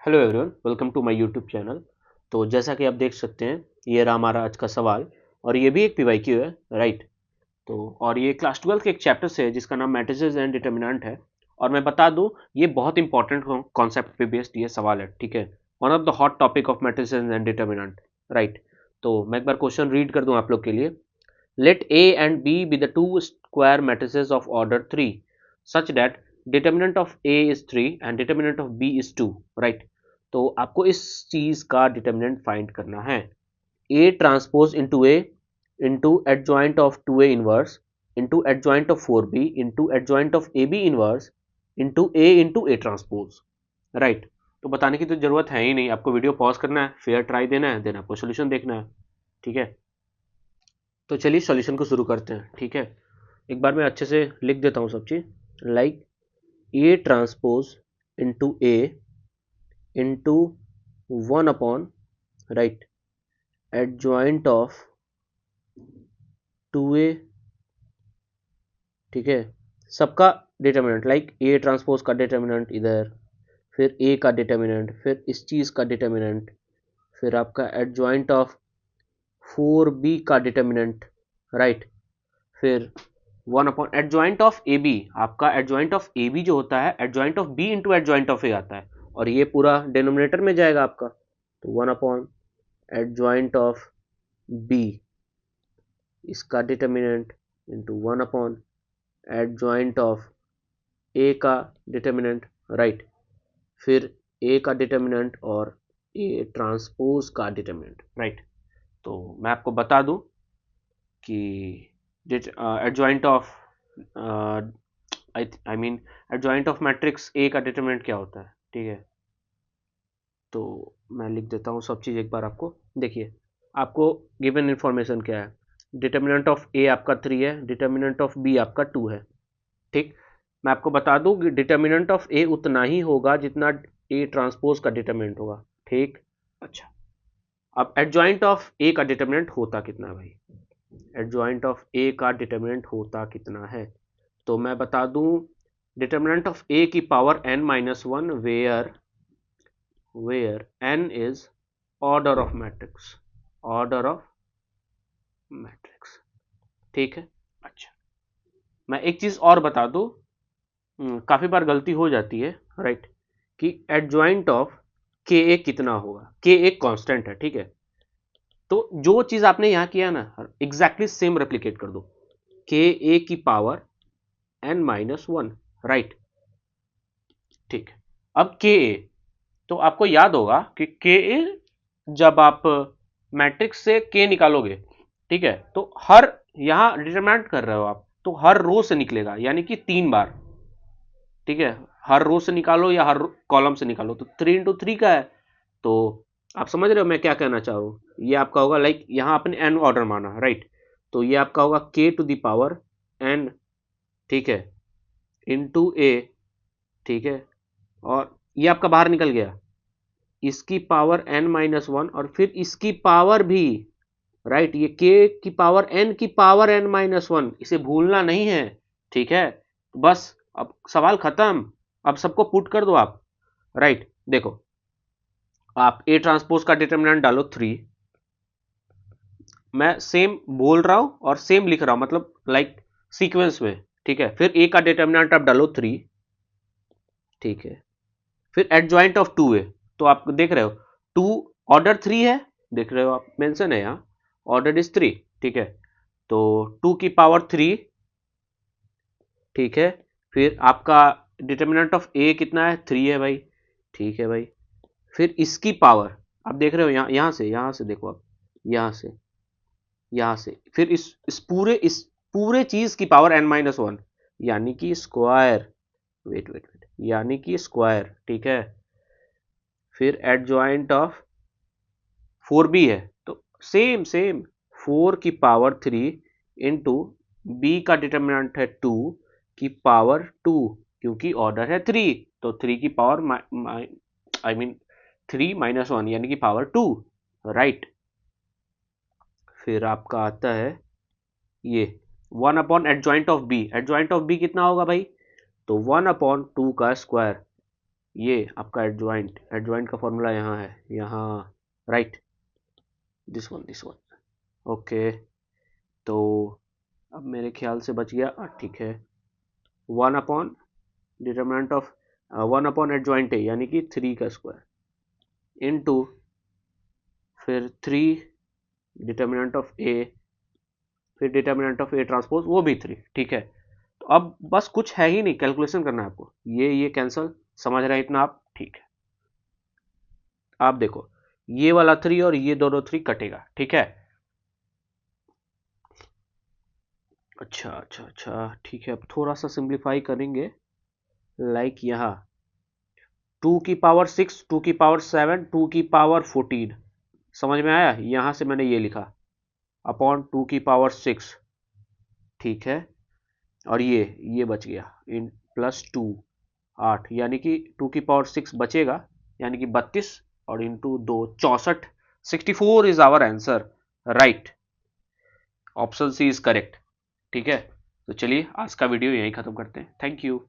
Hello everyone, welcome to my YouTube channel. तो जैसा कि आप देख सकते हैं, ये रहा हमारा आज का सवाल और ये भी एक पीवाईक्यू है, राइट। तो और ये क्लास 12 के एक चैप्टर से है जिसका नाम मैट्रिसेस एंड डिटर्मिनेंट है। और मैं बता दूं, ये बहुत इंपॉर्टेंट कॉन्सेप्ट पे बेस्ड ये सवाल है, ठीक है। One of the hot topic of matrices and determinant, right. तो मैं एक बार क्वेश्चन रीड कर दूं आप लोग के लिए। Let A and B be the two square matrices of order 3 such that determinant of A is 3 and determinant of B is 2, right. तो आपको इस चीज का डिटर्मिनेंट फाइंड करना है। A transpose into A into adjoint of 2a inverse into adjoint of 4b into adjoint of ab inverse into A transpose, right. तो बताने की तो जरूरत है ही नहीं, आपको वीडियो पॉज करना है, फेयर ट्राई देना है, देन आपको सोल्यूशन देखना है, ठीक है। तो चलिए सॉल्यूशन को शुरू करते हैं, ठीक है। एक बार मैं अच्छे से लिख देता हूँ सब चीज। Like a transpose into A into 1 upon, right, adjoint of 2a, ठीक है। सबका डिटर्मिनेंट, लाइक ए ट्रांसपोज का डिटर्मिनेंट इधर, फिर ए का डिटर्मिनेंट, फिर इस चीज का डिटर्मिनेंट, फिर आपका एडजॉइंट ऑफ 4b का डिटर्मिनेंट, राइट। फिर 1 upon adjoint of A B, आपका एडजॉइंट ऑफ ए बी जो होता है adjoint of B into adjoint of A आता है, और ये पूरा डिनोमिनेटर में जाएगा आपका। तो 1 अपॉन एडजॉइंट ऑफ बी, इसका determinant, into 1 upon adjoint of A का डिटर्मिनेंट, राइट। फिर ए का डिटर्मिनेंट और ए ट्रांसपोज का डिटर्मिनेंट, राइट। तो मैं आपको बता दूं कि adjoint of I mean adjoint of matrix A का डिटर्मिनेंट क्या होता है, ठीक है। तो मैं लिख देता हूँ सब चीज़ एक बार आपको। देखिए, आपको गिवन इन्फॉर्मेशन क्या है। डिटर्मिनेंट ऑफ ए आपका 3 है, डिटर्मिनेंट ऑफ बी आपका 2 है, ठीक। मैं आपको बता दूं कि डिटर्मिनेंट ऑफ ए उतना ही होगा जितना ए ट्रांसपोज का डिटर्मिनेंट होगा, ठीक। अच्छा, अब एडजॉइंट ऑफ ए का डिटर्मिनेंट होता कितना है भाई। एडजॉइंट ऑफ ए का डिटर्मिनेंट होता कितना है, तो मैं बता दूं, डिटर्मिनेंट ऑफ ए की power n-1 where n is order of matrix, order of matrix, ठीक है। अच्छा, मैं एक चीज और बता दूं, काफी बार गलती हो जाती है, राइट, कि एडजॉइंट ऑफ के ए कितना होगा। के एक कांस्टेंट है, ठीक है। तो जो चीज आपने यहां किया ना, एग्जैक्टली सेम रेप्लिकेट कर दो। के ए की पावर n-1, राइट, ठीक। अब के ए, तो आपको याद होगा कि के ए जब आप मैट्रिक्स से के निकालोगे, ठीक है, तो हर यहां डिटरमिनेंट कर रहे हो आप, तो हर रो से निकलेगा, यानी कि 3 बार, ठीक है। हर रो से निकालो या हर कॉलम से निकालो, तो 3 इंटू 3 का है। तो आप समझ रहे हो मैं क्या कहना चाह रहा हूँ। ये आपका होगा, लाइक यहाँ आपने एन ऑर्डर माना, राइट। तो ये आपका होगा के टू द पावर एन, ठीक है, इंटू ए, ठीक है। और ये आपका बाहर निकल गया, इसकी पावर n-1 और फिर इसकी पावर भी, राइट। ये के की पावर एन की पावर n-1, इसे भूलना नहीं है, ठीक है। बस अब सवाल खत्म, अब सबको पुट कर दो आप, राइट। देखो, आप ए ट्रांसपोज का डिटर्मिनेंट डालो 3, मैं सेम बोल रहा हूं और सेम लिख रहा हूं, मतलब लाइक सीक्वेंस में, ठीक है। फिर ए का डिटर्मिनेंट आप डालो 3, ठीक है। फिर एडजॉइंट ऑफ 2a, तो आप देख रहे हो 2 ऑर्डर 3 है, देख रहे हो आप, मेंशन है यहाँ, ऑर्डर इज 3, ठीक है। तो 2 की पावर 3, ठीक है। फिर आपका डिटर्मिनेंट ऑफ ए कितना है, 3 है भाई, ठीक है भाई। फिर इसकी पावर आप देख रहे हो, यहाँ से देखो आप, यहाँ से फिर इस पूरे चीज की पावर n-1, यानी कि स्क्वायर, वेट, यानी कि स्क्वायर, ठीक है। फिर एडजॉइंट ऑफ 4b है, तो सेम 4 की पावर 3 इंटू बी का डिटर्मिनेंट है 2 की पावर 2, क्योंकि ऑर्डर है 3, तो 3 की पावर आई मीन 3-1 यानी कि पावर 2, राइट। फिर आपका आता है ये 1 upon adjoint of B, adjoint of B कितना होगा भाई, तो 1 अपॉन 2 का स्क्वायर, ये आपका एडजॉइंट, एडजॉइंट का फॉर्मूला यहाँ है, यहाँ राइट, दिस वन ओके। तो अब मेरे ख्याल से बच गया, ठीक है, 1 upon determinant of 1 upon adjoint है यानी कि 3 का स्क्वायर इनटू फिर 3 डिटर्मिनेंट ऑफ ए, फिर डिटर्मिनेंट ऑफ ए ट्रांसपोज वो भी 3, ठीक है। तो अब बस कुछ है ही नहीं, कैलकुलेशन करना है आपको, ये कैंसल, समझ रहे हैं इतना आप, ठीक है। आप देखो ये वाला 3 और ये दोनों 3 कटेगा, ठीक है। अच्छा ठीक है, अब थोड़ा सा सिंप्लीफाई करेंगे, लाइक यहाँ 2 की पावर 6, 2 की पावर 7, 2 की पावर 14, समझ में आया। यहां से मैंने ये लिखा अपॉन 2 की पावर 6, ठीक है, और ये बच गया इन प्लस 2, 8, यानी कि 2 की पावर 6 बचेगा, यानी कि 32 और into 2 64, 64 is our answer, right, option C is correct, ठीक है। तो चलिए आज का वीडियो यहीं खत्म करते हैं, थैंक यू।